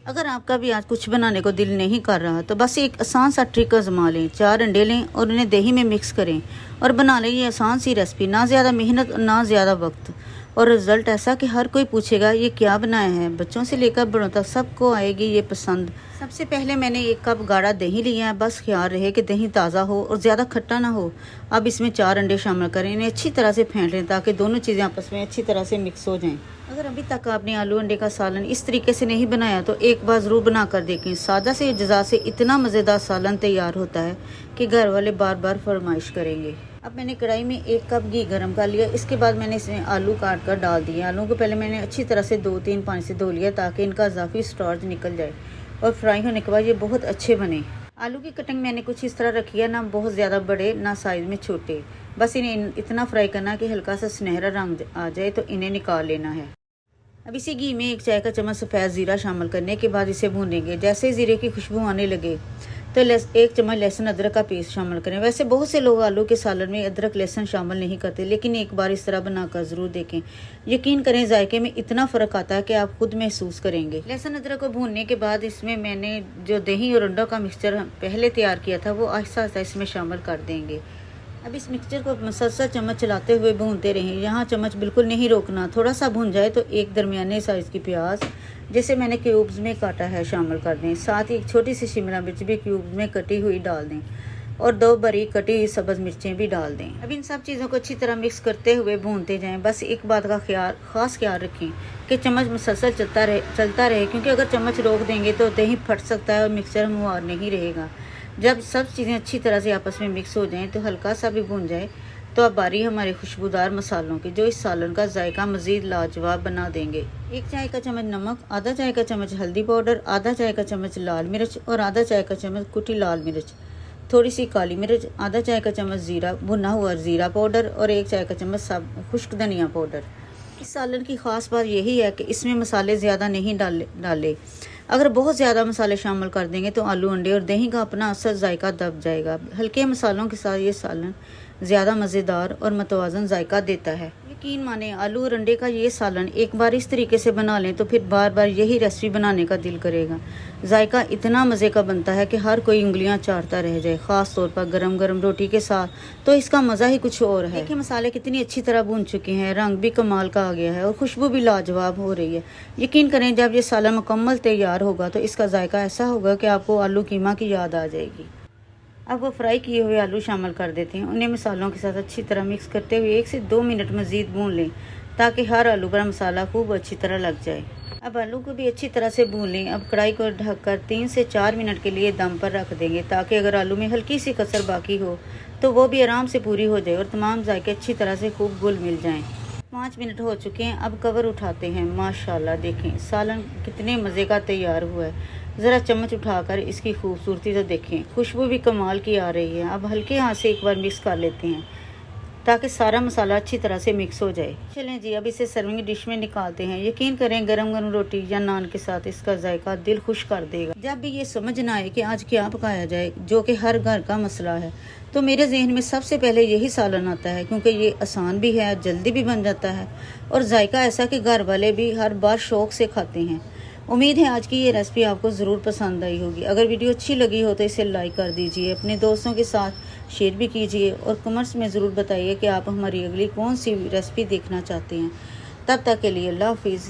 अगर आपका भी आज कुछ बनाने को दिल नहीं कर रहा तो बस एक आसान सा ट्रिक आजमा लें। 4 अंडे लें और उन्हें दही में मिक्स करें और बना लें ये आसान सी रेसिपी। ना ज़्यादा मेहनत और ना ज़्यादा वक्त, और रिजल्ट ऐसा कि हर कोई पूछेगा ये क्या बनाया है। बच्चों से लेकर बड़ों तक सबको आएगी ये पसंद। सबसे पहले मैंने 1 कप गाढ़ा दही लिया है। बस ख्याल रहे कि दही ताज़ा हो और ज़्यादा खट्टा ना हो। अब इसमें 4 अंडे शामिल करें, इन्हें अच्छी तरह से फेंट लें ताकि दोनों चीज़ें आपस में अच्छी तरह से मिक्स हो जाएं। अगर अभी तक आपने आलू अंडे का सालन इस तरीके से नहीं बनाया तो एक बार ज़रूर बना कर देखें। सादा से अज्जा से इतना मज़ेदार सालन तैयार होता है कि घर वाले बार बार फरमाइश करेंगे। अब मैंने कढ़ाई में 1 कप घी गर्म कर लिया। इसके बाद मैंने इसमें आलू काट कर डाल दिए। आलू को पहले मैंने अच्छी तरह से 2-3 पानी से धो लिया ताकि इनका इजाफी स्टार्च निकल जाए और फ्राई होने के बाद ये बहुत अच्छे बने। आलू की कटिंग मैंने कुछ इस तरह रखी है, ना बहुत ज़्यादा बड़े ना साइज़ में छोटे। बस इन्हें इतना फ्राई करना कि हल्का सा सुनहरा रंग आ जाए तो इन्हें निकाल लेना है। अब इसी घी में 1 चाय का चम्मच सफ़ेद ज़ीरा शामिल करने के बाद इसे भूनेंगे। जैसे ही ज़ीरे की खुशबू आने लगे तो 1 चम्मच लहसुन अदरक का पेस्ट शामिल करें। वैसे बहुत से लोग आलू के सालन में अदरक लहसुन शामिल नहीं करते, लेकिन एक बार इस तरह बनाकर ज़रूर देखें। यकीन करें जायके में इतना फ़र्क आता है कि आप खुद महसूस करेंगे। लहसुन अदरक को भूनने के बाद इसमें मैंने जो दही और अंडों का मिक्सचर पहले तैयार किया था वो आहिस्ता आहिस्ता इसमें शामिल कर देंगे। अब इस मिक्सचर को मसलसल चम्मच चलाते हुए भूनते रहें। यहाँ चम्मच बिल्कुल नहीं रोकना। थोड़ा सा भून जाए तो एक दरमियाने साइज़ की प्याज जैसे मैंने क्यूब्स में काटा है शामिल कर दें। साथ ही एक छोटी सी शिमला मिर्च भी क्यूब्स में कटी हुई डाल दें और 2 बारीक कटी हुई सब्ज़ मिर्चें भी डाल दें। अब इन सब चीज़ों को अच्छी तरह मिक्स करते हुए भूनते जाएं। बस एक बात का ख़ास ख्याल रखें कि चम्मच मुसलसल चलता रहे क्योंकि अगर चम्मच रोक देंगे तो दही फट सकता है और मिक्सचर हमवार नहीं रहेगा। जब सब चीज़ें अच्छी तरह से आपस में मिक्स हो जाएं तो हल्का सा भी भून जाए तो अब बारी हमारे खुशबूदार मसालों की, जो इस सालन का जायका मज़ीद लाजवाब बना देंगे। 1 चाय का चम्मच नमक, आधा चाय का चम्मच हल्दी पाउडर, आधा चाय का चम्मच लाल मिर्च और आधा चाय का चम्मच कुटी लाल मिर्च, थोड़ी सी काली मिर्च, आधा चाय का चम्मच ज़ीरा भुना हुआ ज़ीरा पाउडर और 1 चाय का चम्मच खुश्क धनिया पाउडर। इस सालन की ख़ास बात यही है कि इसमें मसाले ज़्यादा नहीं डाले। अगर बहुत ज़्यादा मसाले शामिल कर देंगे तो आलू अंडे और दही का अपना असर जायका दब जाएगा। हल्के मसालों के साथ ये सालन ज़्यादा मज़ेदार और मतवाज़न जायका देता है। यकीन माने आलू और अंडे का ये सालन एक बार इस तरीके से बना लें तो फिर बार बार यही रेसिपी बनाने का दिल करेगा। जायका इतना मज़े का बनता है कि हर कोई उंगलियां चाटता रह जाए, ख़ास तौर पर गरम गरम रोटी के साथ तो इसका मज़ा ही कुछ और है। देखिए मसाले कितनी अच्छी तरह भून चुके हैं, रंग भी कमाल का आ गया है और खुशबू भी लाजवाब हो रही है। यकीन करें जब ये सालन मुकम्मल तैयार होगा तो इसका जायका ऐसा होगा कि आपको आलू कीमा की याद आ जाएगी। अब वो फ्राई किए हुए आलू शामिल कर देते हैं। उन्हें मसालों के साथ अच्छी तरह मिक्स करते हुए 1 से 2 मिनट मज़ीद भून लें ताकि हर आलू पर मसाला खूब अच्छी तरह लग जाए। अब आलू को भी अच्छी तरह से भून लें। अब कढ़ाई को ढककर 3 से 4 मिनट के लिए दम पर रख देंगे ताकि अगर आलू में हल्की सी कसर बाकी हो तो वो भी आराम से पूरी हो जाए और तमाम जायके अच्छी तरह से खूब घुल मिल जाएँ। 5 मिनट हो चुके हैं। अब कवर उठाते हैं। माशाल्लाह देखें सालन कितने मज़े का तैयार हुआ है। ज़रा चम्मच उठाकर इसकी खूबसूरती तो देखें, खुशबू भी कमाल की आ रही है। अब हल्के हाथ से एक बार मिक्स कर लेते हैं ताकि सारा मसाला अच्छी तरह से मिक्स हो जाए। चलें जी अब इसे सर्विंग डिश में निकालते हैं। यकीन करें गरम गरम रोटी या नान के साथ इसका जायका दिल खुश कर देगा। जब भी ये समझ ना आए कि आज क्या पकाया जाए, जो कि हर घर का मसला है, तो मेरे जहन में सबसे पहले यही सालन आता है क्योंकि ये आसान भी है, जल्दी भी बन जाता है और जायका ऐसा कि घर वाले भी हर बार शौक़ से खाते हैं। उम्मीद है आज की ये रेसिपी आपको ज़रूर पसंद आई होगी। अगर वीडियो अच्छी लगी हो तो इसे लाइक कर दीजिए, अपने दोस्तों के साथ शेयर भी कीजिए और कमेंट्स में ज़रूर बताइए कि आप हमारी अगली कौन सी रेसिपी देखना चाहते हैं। तब तक के लिए अल्लाह हाफिज़।